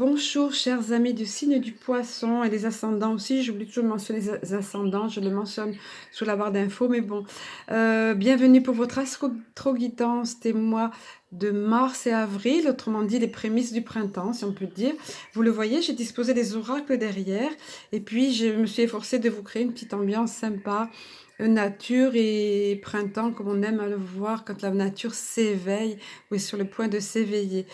Bonjour chers amis du signe du poisson et les ascendants aussi, j'oublie toujours de mentionner les ascendants, je le mentionne sous la barre d'infos, mais bon. Bienvenue pour votre astro-guidance, c'était mois de mars et avril, autrement dit les prémices du printemps, si on peut dire. Vous le voyez, j'ai disposé des oracles derrière, et puis je me suis efforcée de vous créer une petite ambiance sympa, nature et printemps, comme on aime à le voir quand la nature s'éveille ou est sur le point de s'éveiller.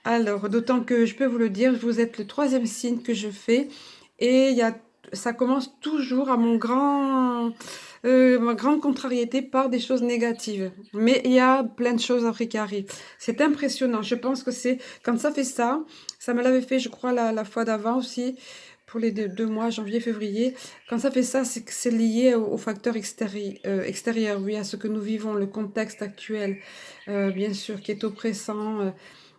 Alors, d'autant que je peux vous le dire, vous êtes le troisième signe que je fais et ça commence toujours à ma grande contrariété par des choses négatives. Mais il y a plein de choses après qui arrivent. C'est impressionnant. Je pense que c'est quand ça fait ça, ça me l'avait fait, je crois, la fois d'avant aussi, pour les deux mois, janvier, février. Quand ça fait ça, c'est que c'est lié au facteur extérieur, oui, à ce que nous vivons, le contexte actuel, bien sûr, qui est oppressant.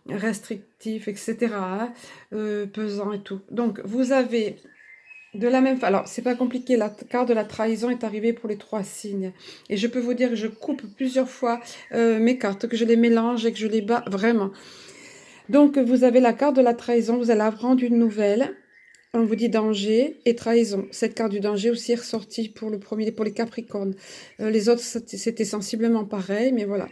Restrictif, etc., hein, pesant et tout. Donc, vous avez de la même façon, alors c'est pas compliqué, la carte de la trahison est arrivée pour les trois signes. Et je peux vous dire que je coupe plusieurs fois mes cartes, que je les mélange et que je les bats vraiment. Donc, vous avez la carte de la trahison, vous allez apprendre une nouvelle. On vous dit danger et trahison. Cette carte du danger aussi est ressortie pour le premier, pour les Capricornes. Les autres, c'était sensiblement pareil, mais voilà.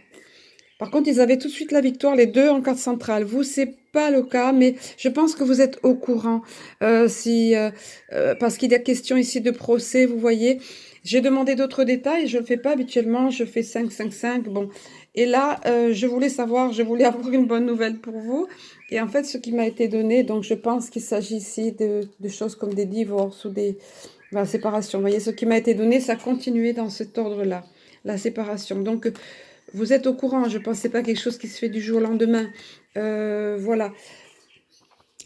Par contre, ils avaient tout de suite la victoire, les deux en carte centrale. Vous, c'est pas le cas, mais je pense que vous êtes au courant. Parce qu'il y a question ici de procès, vous voyez. J'ai demandé d'autres détails, je ne le fais pas habituellement, je fais 5, 5, 5. Bon. Et là, je voulais savoir, je voulais avoir une bonne nouvelle pour vous. Et en fait, ce qui m'a été donné, donc je pense qu'il s'agit ici de choses comme des divorces ou des séparations. Vous voyez, ce qui m'a été donné, ça continuait dans cet ordre-là, la séparation. Donc, vous êtes au courant, je pense que ce n'est pas quelque chose qui se fait du jour au lendemain. Voilà.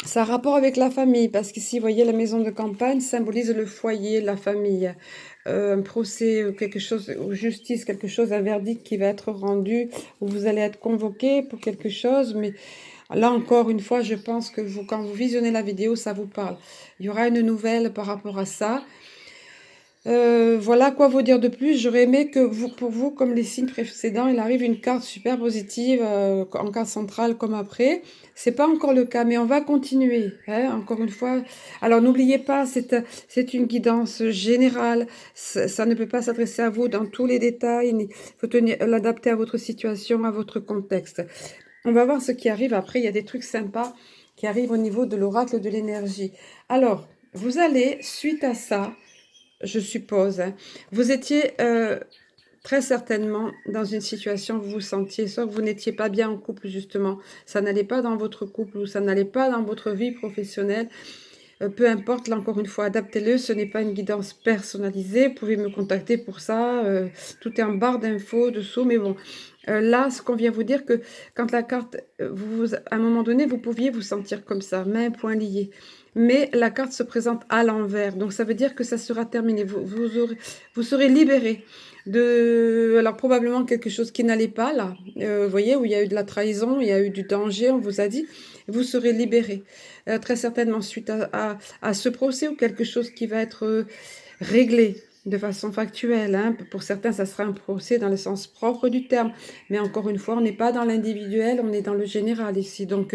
Ça a rapport avec la famille, parce qu'ici, vous voyez, la maison de campagne symbolise le foyer, la famille. Un procès, quelque chose, ou justice, quelque chose, un verdict qui va être rendu, où vous allez être convoqué pour quelque chose, mais là encore une fois, je pense que vous, quand vous visionnez la vidéo, ça vous parle. Il y aura une nouvelle par rapport à ça. Voilà quoi vous dire de plus. J'aurais aimé que pour vous, comme les signes précédents, il arrive une carte super positive en carte centrale comme après. C'est pas encore le cas, mais on va continuer. Hein, encore une fois. Alors n'oubliez pas, c'est une guidance générale. Ça ne peut pas s'adresser à vous dans tous les détails. Il faut l'adapter à votre situation, à votre contexte. On va voir ce qui arrive après. Il y a des trucs sympas qui arrivent au niveau de l'oracle de l'énergie. Alors, vous allez, suite à ça, je suppose, hein, vous étiez très certainement dans une situation où vous vous sentiez, soit que vous n'étiez pas bien en couple justement, ça n'allait pas dans votre couple ou ça n'allait pas dans votre vie professionnelle. Peu importe, là encore une fois, adaptez-le, ce n'est pas une guidance personnalisée, vous pouvez me contacter pour ça, tout est en barre d'infos dessous, mais bon, là, ce qu'on vient vous dire que quand la carte, à un moment donné, vous pouviez vous sentir comme ça, main, poing liés, mais la carte se présente à l'envers, donc ça veut dire que ça sera terminé, vous serez libéré de, alors probablement quelque chose qui n'allait pas là, vous voyez, où il y a eu de la trahison, il y a eu du danger, on vous a dit, vous serez libéré. Très certainement suite à ce procès ou quelque chose qui va être réglé de façon factuelle. Hein. Pour certains, ça sera un procès dans le sens propre du terme. Mais encore une fois, on n'est pas dans l'individuel, on est dans le général ici. Donc,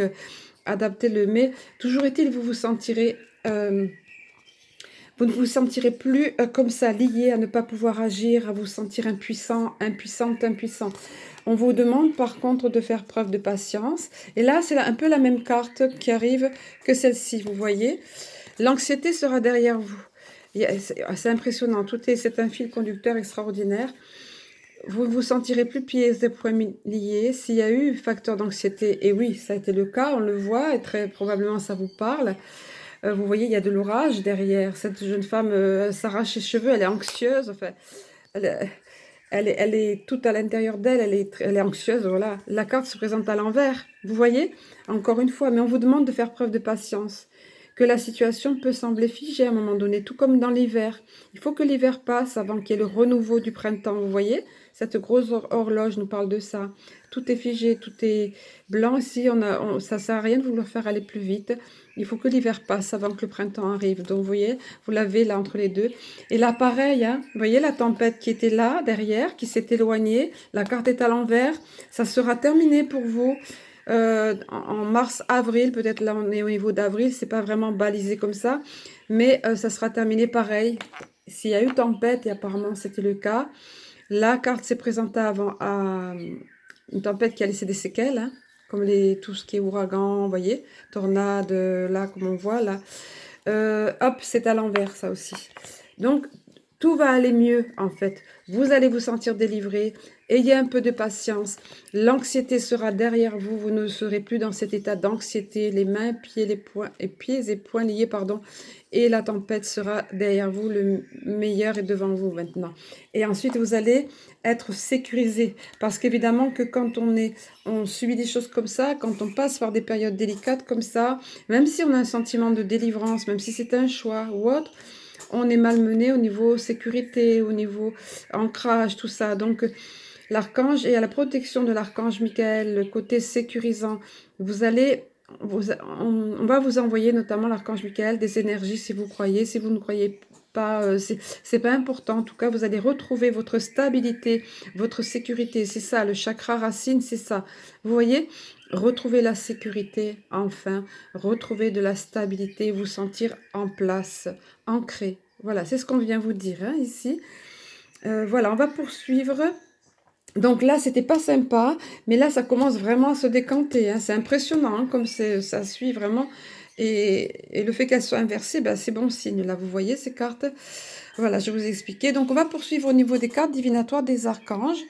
adaptez-le. Mais toujours est-il, vous vous sentirez... vous ne vous sentirez plus comme ça, lié à ne pas pouvoir agir, à vous sentir impuissant, impuissante, impuissant. On vous demande par contre de faire preuve de patience. Et là, c'est un peu la même carte qui arrive que celle-ci, vous voyez. L'anxiété sera derrière vous. C'est impressionnant, c'est un fil conducteur extraordinaire. Vous ne vous sentirez plus pieds et poings liés. S'il y a eu facteur d'anxiété, et oui, ça a été le cas, on le voit, et très probablement ça vous parle. Vous voyez, il y a de l'orage derrière. Cette jeune femme s'arrache les cheveux, elle est anxieuse. Enfin, elle est toute à l'intérieur d'elle, elle est anxieuse, voilà. La carte se présente à l'envers, vous voyez, encore une fois, mais on vous demande de faire preuve de patience, que la situation peut sembler figée à un moment donné, tout comme dans l'hiver. Il faut que l'hiver passe avant qu'il y ait le renouveau du printemps, vous voyez. Cette grosse horloge nous parle de ça. Tout est figé, tout est blanc ici, ça ne sert à rien de vouloir faire aller plus vite. Il faut que l'hiver passe avant que le printemps arrive. Donc, vous voyez, vous l'avez là entre les deux. Et là, pareil, hein, vous voyez la tempête qui était là, derrière, qui s'est éloignée. La carte est à l'envers. Ça sera terminé pour vous. en mars, avril, peut-être là on est au niveau d'avril, c'est pas vraiment balisé comme ça, mais ça sera terminé pareil. S'il y a eu tempête, et apparemment c'était le cas, la carte s'est présentée avant à une tempête qui a laissé des séquelles, hein, comme tout ce qui est ouragan, vous voyez, tornade, là, comme on voit, là. Hop, c'est à l'envers, ça aussi. Donc, tout va aller mieux, en fait. Vous allez vous sentir délivré. Ayez un peu de patience. L'anxiété sera derrière vous. Vous ne serez plus dans cet état d'anxiété. Les mains, pieds et poings liés, pardon. Et la tempête sera derrière vous. Le meilleur est devant vous maintenant. Et ensuite, vous allez être sécurisé. Parce qu'évidemment que quand on subit des choses comme ça, quand on passe par des périodes délicates comme ça, même si on a un sentiment de délivrance, même si c'est un choix ou autre, on est malmené au niveau sécurité, au niveau ancrage, tout ça. Donc, l'archange et à la protection de l'archange Michael, le côté sécurisant, on va vous envoyer, notamment l'archange Michael, des énergies si vous croyez. Si vous ne croyez pas, c'est pas important. En tout cas, vous allez retrouver votre stabilité, votre sécurité. C'est ça, le chakra racine, c'est ça. Vous voyez, retrouver la sécurité, enfin, retrouver de la stabilité, vous sentir en place, ancré. Voilà, c'est ce qu'on vient vous dire, hein, ici. Voilà, on va poursuivre. Donc là, c'était pas sympa, mais là, ça commence vraiment à se décanter, hein. C'est impressionnant, hein, comme ça suit vraiment. Et le fait qu'elle soit inversée, ben, c'est bon signe. Là, vous voyez ces cartes. Voilà, je vous ai expliqué. Donc, on va poursuivre au niveau des cartes divinatoires des archanges.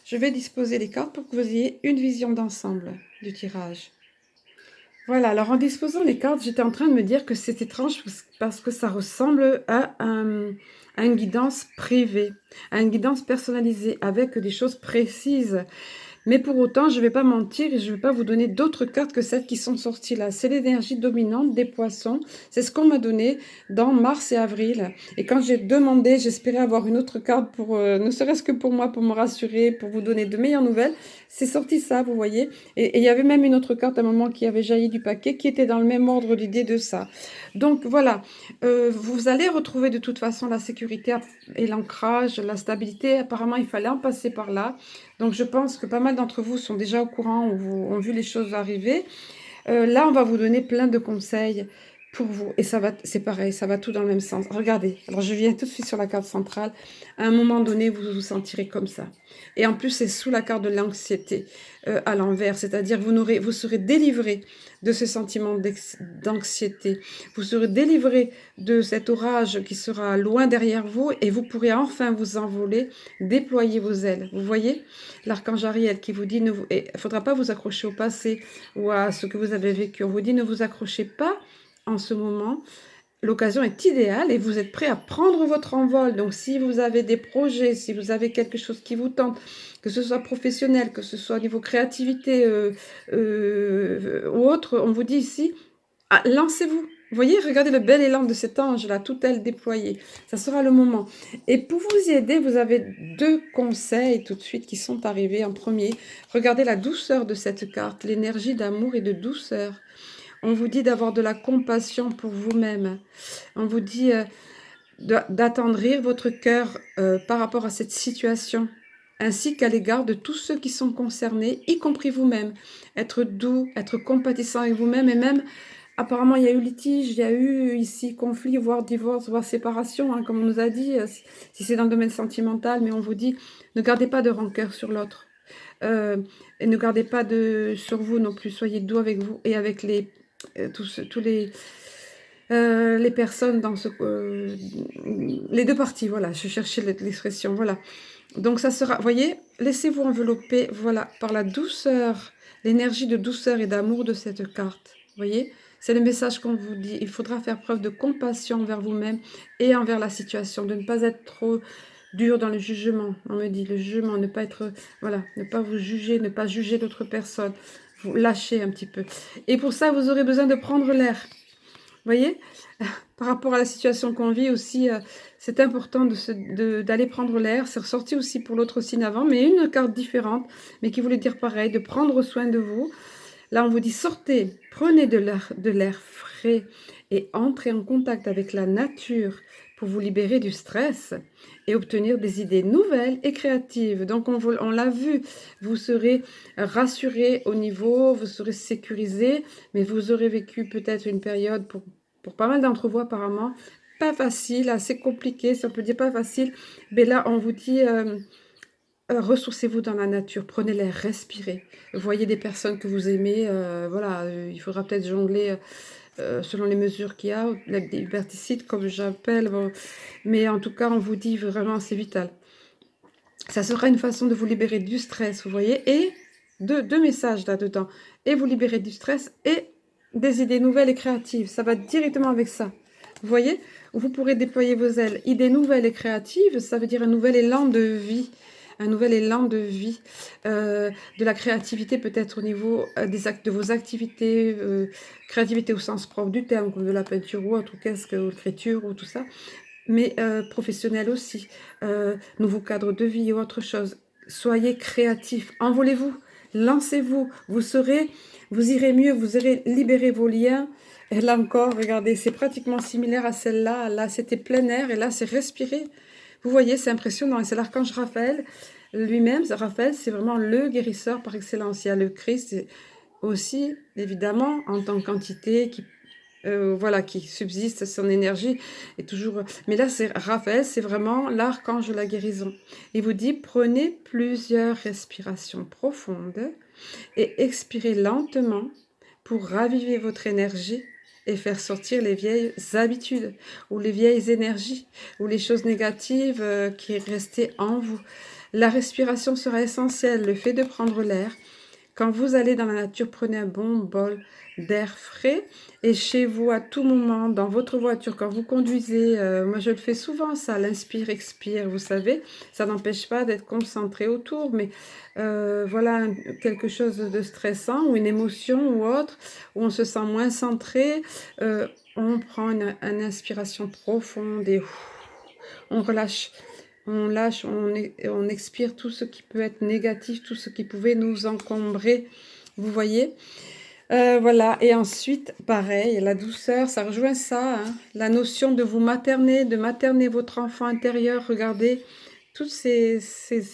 Je vais disposer les cartes pour que vous ayez une vision d'ensemble du tirage. Voilà, alors en disposant les cartes, j'étais en train de me dire que c'est étrange parce que ça ressemble à une guidance privée, à une guidance personnalisée avec des choses précises. Mais pour autant, je ne vais pas mentir et je ne vais pas vous donner d'autres cartes que celles qui sont sorties là. C'est l'énergie dominante des poissons. C'est ce qu'on m'a donné dans mars et avril. Et quand j'ai demandé, j'espérais avoir une autre carte pour, ne serait-ce que pour moi, pour me rassurer, pour vous donner de meilleures nouvelles. C'est sorti ça, vous voyez. Et il y avait même une autre carte à un moment qui avait jailli du paquet, qui était dans le même ordre d'idée de ça. Donc voilà, vous allez retrouver de toute façon la sécurité et l'ancrage, la stabilité. Apparemment, il fallait en passer par là. Donc, je pense que pas mal d'entre vous sont déjà au courant ou ont vu les choses arriver. Là, on va vous donner plein de conseils pour vous. Et ça va, c'est pareil, ça va tout dans le même sens. Regardez, alors je viens tout de suite sur la carte centrale. À un moment donné, vous vous sentirez comme ça. Et en plus, c'est sous la carte de l'anxiété à l'envers. C'est-à-dire, vous serez délivré de ce sentiment d'anxiété. Vous serez délivré de cet orage qui sera loin derrière vous et vous pourrez enfin vous envoler, déployer vos ailes. Vous voyez l'archange Ariel qui vous dit, il ne faudra pas vous accrocher au passé ou à ce que vous avez vécu. On vous dit, ne vous accrochez pas en ce moment. L'occasion est idéale et vous êtes prêt à prendre votre envol. Donc, si vous avez des projets, si vous avez quelque chose qui vous tente, que ce soit professionnel, que ce soit au niveau créativité ou autre, on vous dit ici, lancez-vous. Vous voyez, regardez le bel élan de cet ange-là, tout elle déployé. Ça sera le moment. Et pour vous y aider, vous avez deux conseils tout de suite qui sont arrivés en premier. Regardez la douceur de cette carte, l'énergie d'amour et de douceur. On vous dit d'avoir de la compassion pour vous-même. On vous dit d'attendrir votre cœur par rapport à cette situation, ainsi qu'à l'égard de tous ceux qui sont concernés, y compris vous-même. Être doux, être compatissant avec vous-même et même, apparemment, il y a eu litige, il y a eu ici conflit, voire divorce, voire séparation, hein, comme on nous a dit, si c'est dans le domaine sentimental, mais on vous dit, ne gardez pas de rancœur sur l'autre. Et ne gardez pas sur vous non plus, soyez doux avec vous et avec tous les personnes dans les deux parties, voilà, je cherchais l'expression, voilà. Donc ça sera, voyez, laissez-vous envelopper, voilà, par la douceur, l'énergie de douceur et d'amour de cette carte, voyez. C'est le message qu'on vous dit, il faudra faire preuve de compassion envers vous-même et envers la situation, de ne pas être trop dur dans le jugement, on me dit, le jugement, ne pas être, voilà, ne pas vous juger, ne pas juger l'autre personne, vous lâchez un petit peu. Et pour ça, vous aurez besoin de prendre l'air. Vous voyez, par rapport à la situation qu'on vit aussi, c'est important d'aller prendre l'air. C'est ressorti aussi pour l'autre signe avant, mais une carte différente, mais qui voulait dire pareil, de prendre soin de vous. Là, on vous dit sortez, prenez de l'air frais et entrez en contact avec la nature pour vous libérer du stress et obtenir des idées nouvelles et créatives. Donc, on l'a vu, vous serez rassuré au niveau, vous serez sécurisé, mais vous aurez vécu peut-être une période, pour pas mal d'entre vous apparemment, pas facile, assez compliqué, si on peut dire pas facile. Mais là, on vous dit... ressourcez-vous dans la nature, prenez l'air, respirez. Voyez des personnes que vous aimez, voilà, il faudra peut-être jongler selon les mesures qu'il y a, des verticides comme j'appelle, bon. Mais en tout cas, on vous dit vraiment, c'est vital. Ça sera une façon de vous libérer du stress, vous voyez, et deux messages là-dedans. Et vous libérer du stress et des idées nouvelles et créatives. Ça va directement avec ça. Vous voyez, vous pourrez déployer vos ailes. Idées nouvelles et créatives, ça veut dire un nouvel élan de vie. Un nouvel élan de vie, de la créativité peut-être au niveau de vos activités, créativité au sens propre du terme, comme de la peinture ou autre, ou l'écriture ou tout ça, mais professionnel aussi, nouveau cadre de vie ou autre chose. Soyez créatifs, envolez-vous, lancez-vous, vous irez mieux, vous irez libérer vos liens. Et là encore, regardez, c'est pratiquement similaire à celle-là. Là, c'était plein air et là, c'est respirer. Vous voyez, c'est impressionnant. Et c'est l'archange Raphaël lui-même. Raphaël, c'est vraiment le guérisseur par excellence. Il y a le Christ aussi, évidemment, en tant qu'entité qui voilà, qui subsiste, son énergie est toujours... Mais là, c'est Raphaël, c'est vraiment l'archange de la guérison. Il vous dit, prenez plusieurs respirations profondes et expirez lentement pour raviver votre énergie et faire sortir les vieilles habitudes ou les vieilles énergies ou les choses négatives qui restaient en vous. La respiration sera essentielle, le fait de prendre l'air. Quand vous allez dans la nature, prenez un bon bol d'air frais et chez vous, à tout moment, dans votre voiture, quand vous conduisez, moi je le fais souvent ça, l'inspire, expire, vous savez, ça n'empêche pas d'être concentré autour, mais voilà quelque chose de stressant ou une émotion ou autre, où on se sent moins centré, on prend une inspiration profonde et on relâche. On lâche, on expire tout ce qui peut être négatif, tout ce qui pouvait nous encombrer. Vous voyez, voilà. Et ensuite, pareil, la douceur, ça rejoint ça. Hein, la notion de vous materner, de materner votre enfant intérieur. Regardez, toutes ces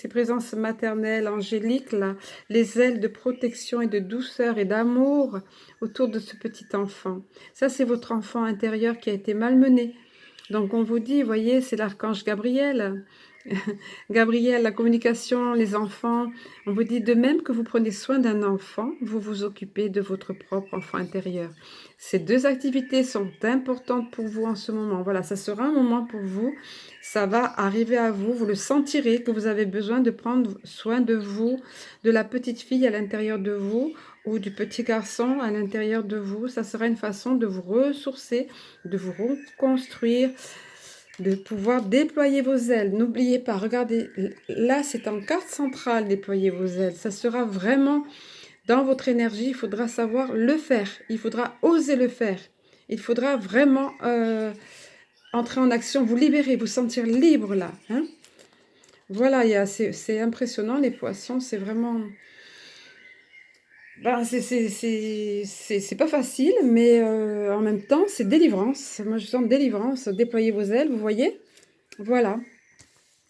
présences maternelles, angéliques, là, les ailes de protection et de douceur et d'amour autour de ce petit enfant. Ça, c'est votre enfant intérieur qui a été malmené. Donc on vous dit, voyez, c'est l'archange Gabriel. Gabriel, la communication, les enfants. On vous dit de même que vous prenez soin d'un enfant, vous vous occupez de votre propre enfant intérieur. Ces deux activités sont importantes pour vous en ce moment. Voilà, ça sera un moment pour vous. Ça va arriver à vous. Vous le sentirez que vous avez besoin de prendre soin de vous, de la petite fille à l'intérieur de vous ou du petit garçon à l'intérieur de vous. Ça sera une façon de vous ressourcer, de vous reconstruire, de pouvoir déployer vos ailes. N'oubliez pas, regardez, là c'est en carte centrale, déployer vos ailes. Ça sera vraiment dans votre énergie, il faudra savoir le faire. Il faudra oser le faire. Il faudra vraiment entrer en action, vous libérer, vous sentir libre là. Hein, voilà, c'est impressionnant les poissons, c'est vraiment... Ben, c'est pas facile, mais en même temps, c'est délivrance. Moi, je sens délivrance. Déployez vos ailes, vous voyez? Voilà.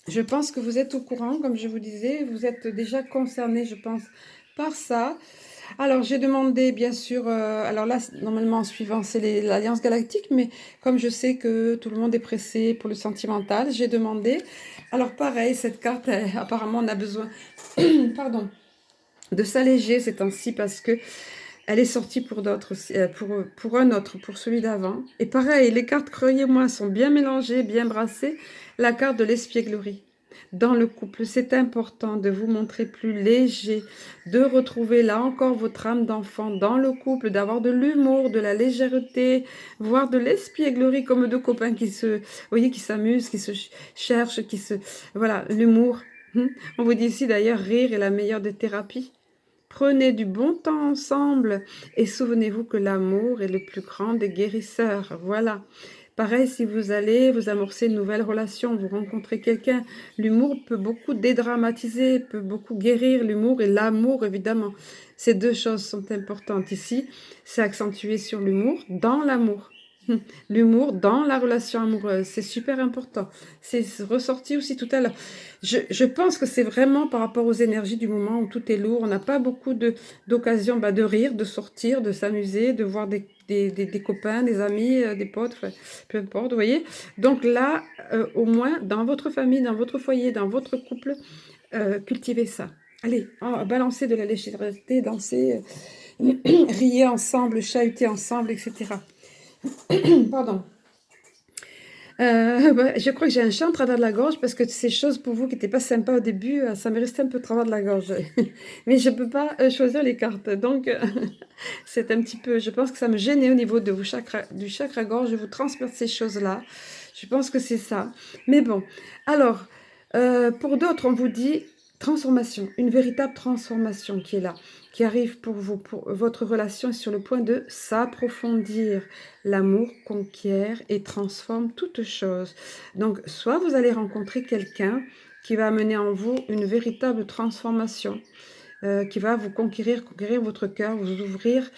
Je pense que vous êtes au courant, comme je vous disais. Vous êtes déjà concerné, je pense, par ça. Alors, j'ai demandé, bien sûr... alors là, normalement, en suivant, c'est l'Alliance Galactique, mais comme je sais que tout le monde est pressé pour le sentimental, j'ai demandé... Alors, pareil, cette carte, apparemment, on a besoin... Pardon. De s'alléger ces temps-ci parce que elle est sortie pour d'autres, pour un autre, pour celui d'avant. Et pareil, les cartes, croyez-moi, sont bien mélangées, bien brassées. La carte de l'espièglerie. Dans le couple, c'est important de vous montrer plus léger, de retrouver là encore votre âme d'enfant dans le couple, d'avoir de l'humour, de la légèreté, voire de l'espièglerie comme deux copains qui se, vous voyez, qui s'amusent, qui se cherchent, voilà, l'humour. On vous dit ici d'ailleurs, rire est la meilleure des thérapies. Prenez du bon temps ensemble et souvenez-vous que l'amour est le plus grand des guérisseurs. Voilà. Pareil, si vous allez vous amorcer une nouvelle relation, vous rencontrez quelqu'un, l'humour peut beaucoup dédramatiser, peut beaucoup guérir l'humour et l'amour, évidemment. Ces deux choses sont importantes ici. C'est accentué sur l'humour dans l'amour. L'humour dans la relation amoureuse, c'est super important. C'est ressorti aussi tout à l'heure. Je pense que c'est vraiment par rapport aux énergies du moment où tout est lourd. On n'a pas beaucoup d'occasions de rire, de sortir, de s'amuser, de voir des copains, des amis, des potes, enfin, peu importe, vous voyez. Donc là, au moins, dans votre famille, dans votre foyer, dans votre couple, cultivez ça. Allez, balancez de la légèreté, dansez, riez ensemble, chahutez ensemble, etc. Pardon. Je crois que j'ai un chat en travers de la gorge parce que ces choses pour vous qui n'étaient pas sympas au début, ça m'est resté un peu au travers de la gorge. Mais je ne peux pas choisir les cartes. Donc, c'est un petit peu... Je pense que ça me gênait au niveau de du chakra gorge. Je vous transperce ces choses-là. Je pense que c'est ça. Mais bon. Alors, pour d'autres, on vous dit transformation. Une véritable transformation qui est là, qui arrive pour vous. Pour votre relation est sur le point de s'approfondir. L'amour conquiert et transforme toute chose. Donc, soit vous allez rencontrer quelqu'un qui va amener en vous une véritable transformation, qui va vous conquérir votre cœur, vous ouvrir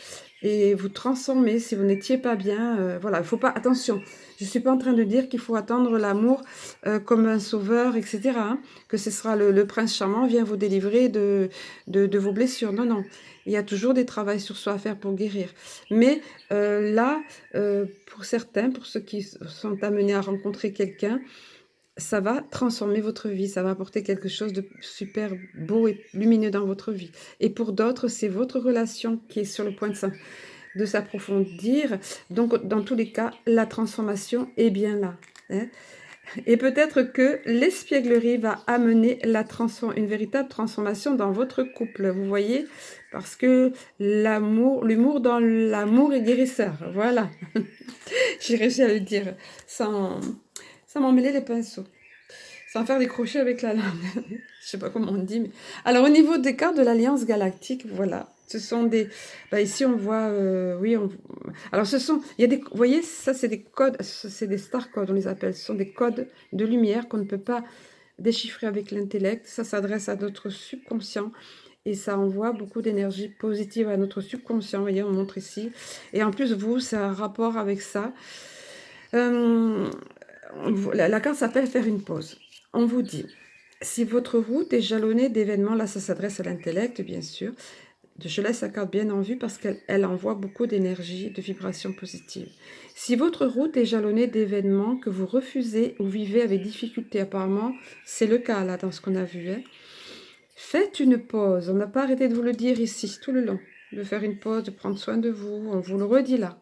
et vous transformer si vous n'étiez pas bien. Voilà, il faut pas... Attention, je ne suis pas en train de dire qu'il faut attendre l'amour comme un sauveur, etc. Hein, que ce sera le prince charmant vient vous délivrer de vos blessures. Non, non. Il y a toujours des travaux sur soi à faire pour guérir. Mais là, pour certains, pour ceux qui sont amenés à rencontrer quelqu'un, ça va transformer votre vie, ça va apporter quelque chose de super beau et lumineux dans votre vie. Et pour d'autres, c'est votre relation qui est sur le point de s'approfondir. Donc, dans tous les cas, la transformation est bien là. Hein. Et peut-être que l'espièglerie va amener une véritable transformation dans votre couple, vous voyez, parce que l'humour dans l'amour est guérisseur, voilà. J'ai réussi à le dire sans m'emmêler les pinceaux, sans faire des crochets avec la langue. Je sais pas comment on dit, mais... Alors, au niveau des cartes de l'Alliance Galactique, voilà. Ce sont des... ici, on voit... oui, alors, il y a des... Vous voyez, ça, c'est des codes, c'est des star codes, on les appelle. Ce sont des codes de lumière qu'on ne peut pas déchiffrer avec l'intellect. Ça s'adresse à notre subconscient et ça envoie beaucoup d'énergie positive à notre subconscient. Vous voyez, on montre ici. Et en plus, vous, c'est un rapport avec ça. La carte s'appelle « Faire une pause ». On vous dit, si votre route est jalonnée d'événements, là ça s'adresse à l'intellect bien sûr, je laisse la carte bien en vue parce qu'elle envoie beaucoup d'énergie, de vibrations positives. Si votre route est jalonnée d'événements que vous refusez ou vivez avec difficulté, apparemment c'est le cas là dans ce qu'on a vu, hein, faites une pause. On n'a pas arrêté de vous le dire ici tout le long, de faire une pause, de prendre soin de vous, on vous le redit là.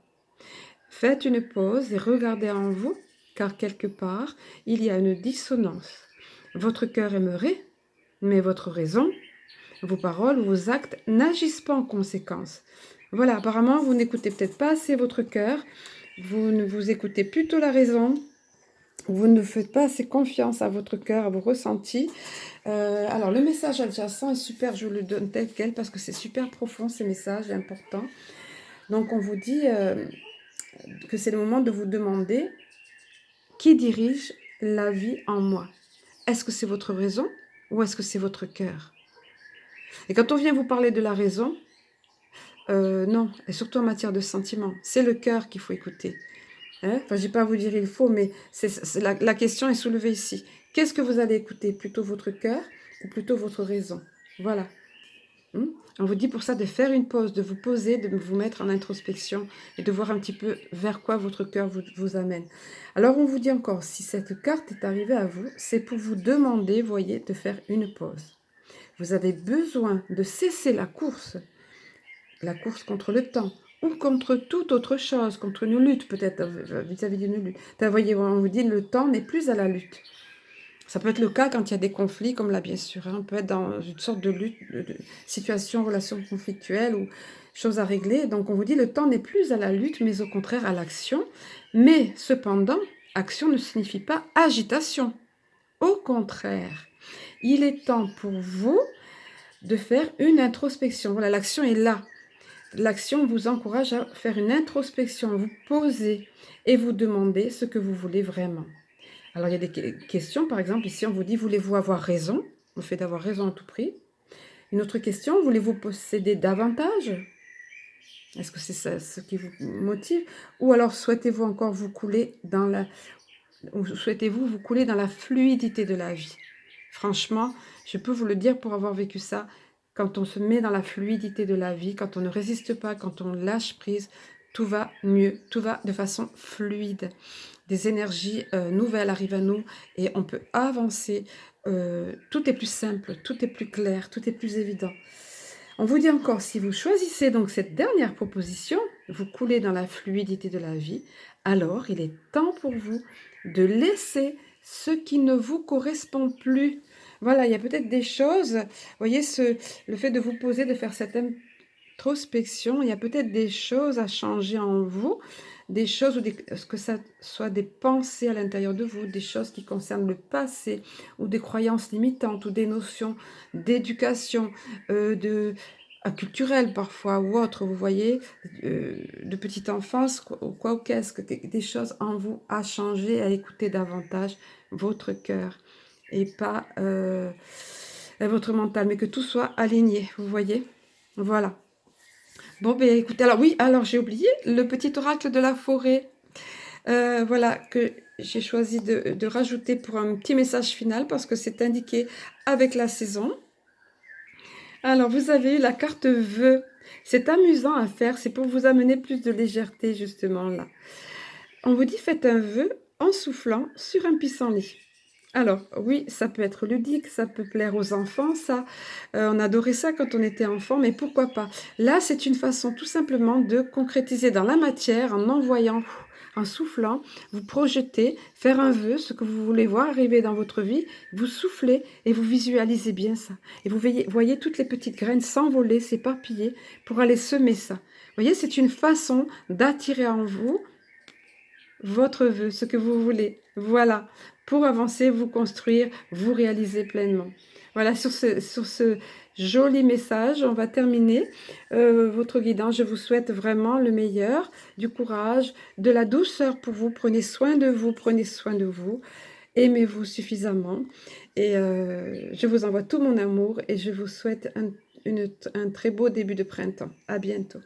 Faites une pause et regardez en vous, car quelque part, il y a une dissonance. Votre cœur aimerait, mais votre raison, vos paroles, vos actes n'agissent pas en conséquence. Voilà, apparemment, vous n'écoutez peut-être pas assez votre cœur, vous écoutez plutôt la raison, vous ne faites pas assez confiance à votre cœur, à vos ressentis. Alors, le message adjacent est super, je vous le donne tel quel, parce que c'est super profond, ces messages, et important. Donc, on vous dit que c'est le moment de vous demander qui dirige la vie en moi. Est-ce que c'est votre raison ou est-ce que c'est votre cœur? Et quand on vient vous parler de la raison, non, et surtout en matière de sentiments, c'est le cœur qu'il faut écouter. Hein? Enfin, je ne vais pas vous dire il faut, mais la question est soulevée ici. Qu'est-ce que vous allez écouter? Plutôt votre cœur ou plutôt votre raison? Voilà. On vous dit pour ça de faire une pause, de vous poser, de vous mettre en introspection et de voir un petit peu vers quoi votre cœur vous amène. Alors on vous dit encore, si cette carte est arrivée à vous, c'est pour vous demander, voyez, de faire une pause. Vous avez besoin de cesser la course contre le temps ou contre toute autre chose, contre une lutte peut-être vis-à-vis d'une lutte. Vous voyez, on vous dit le temps n'est plus à la lutte. Ça peut être le cas quand il y a des conflits, comme là, bien sûr. Hein. On peut être dans une sorte de lutte, de situation, relation conflictuelle ou choses à régler. Donc, on vous dit le temps n'est plus à la lutte, mais au contraire à l'action. Mais, cependant, action ne signifie pas agitation. Au contraire, il est temps pour vous de faire une introspection. Voilà, l'action est là. l'action vous encourage à faire une introspection, vous poser et vous demander ce que vous voulez vraiment. Alors, il y a des questions, par exemple, ici, on vous dit, voulez-vous avoir raison? Le fait d'avoir raison à tout prix. Une autre question, voulez-vous posséder davantage? Est-ce que c'est ça ce qui vous motive? Ou alors, souhaitez-vous encore vous couler dans la... Ou souhaitez-vous vous couler dans la fluidité de la vie? Franchement, je peux vous le dire pour avoir vécu ça, quand on se met dans la fluidité de la vie, quand on ne résiste pas, quand on lâche prise, tout va mieux, tout va de façon fluide. Des énergies nouvelles arrivent à nous et on peut avancer. Tout est plus simple, tout est plus clair, tout est plus évident. On vous dit encore, si vous choisissez donc cette dernière proposition, vous coulez dans la fluidité de la vie, alors il est temps pour vous de laisser ce qui ne vous correspond plus. Voilà, il y a peut-être des choses, vous voyez, le fait de vous poser, de faire cette introspection, il y a peut-être des choses à changer en vous, des choses, que ça soit des pensées à l'intérieur de vous, des choses qui concernent le passé, ou des croyances limitantes, ou des notions d'éducation, culturelles parfois, ou autres, vous voyez, de petite enfance, quoi ou qu'est-ce, des choses en vous à changer, à écouter davantage votre cœur, et pas votre mental, mais que tout soit aligné, vous voyez. Voilà. Bon, ben écoutez, alors oui, alors j'ai oublié le petit oracle de la forêt. Voilà, que j'ai choisi de rajouter pour un petit message final parce que c'est indiqué avec la saison. Alors, vous avez eu la carte vœux. C'est amusant à faire, c'est pour vous amener plus de légèreté justement là. On vous dit faites un vœu en soufflant sur un pissenlit. Alors, oui, ça peut être ludique, ça peut plaire aux enfants, ça. On adorait ça quand on était enfant, mais pourquoi pas? Là, c'est une façon tout simplement de concrétiser dans la matière en envoyant, en soufflant, vous projetez, faire un vœu, ce que vous voulez voir arriver dans votre vie, vous soufflez et vous visualisez bien ça. Et vous voyez toutes les petites graines s'envoler, s'éparpiller pour aller semer ça. Vous voyez, c'est une façon d'attirer en vous votre vœu, ce que vous voulez. Voilà, pour avancer, vous construire, vous réaliser pleinement. Voilà, sur ce joli message, on va terminer votre guidance. Je vous souhaite vraiment le meilleur, du courage, de la douceur pour vous. Prenez soin de vous, prenez soin de vous. Aimez-vous suffisamment. Et je vous envoie tout mon amour et je vous souhaite un très beau début de printemps. À bientôt.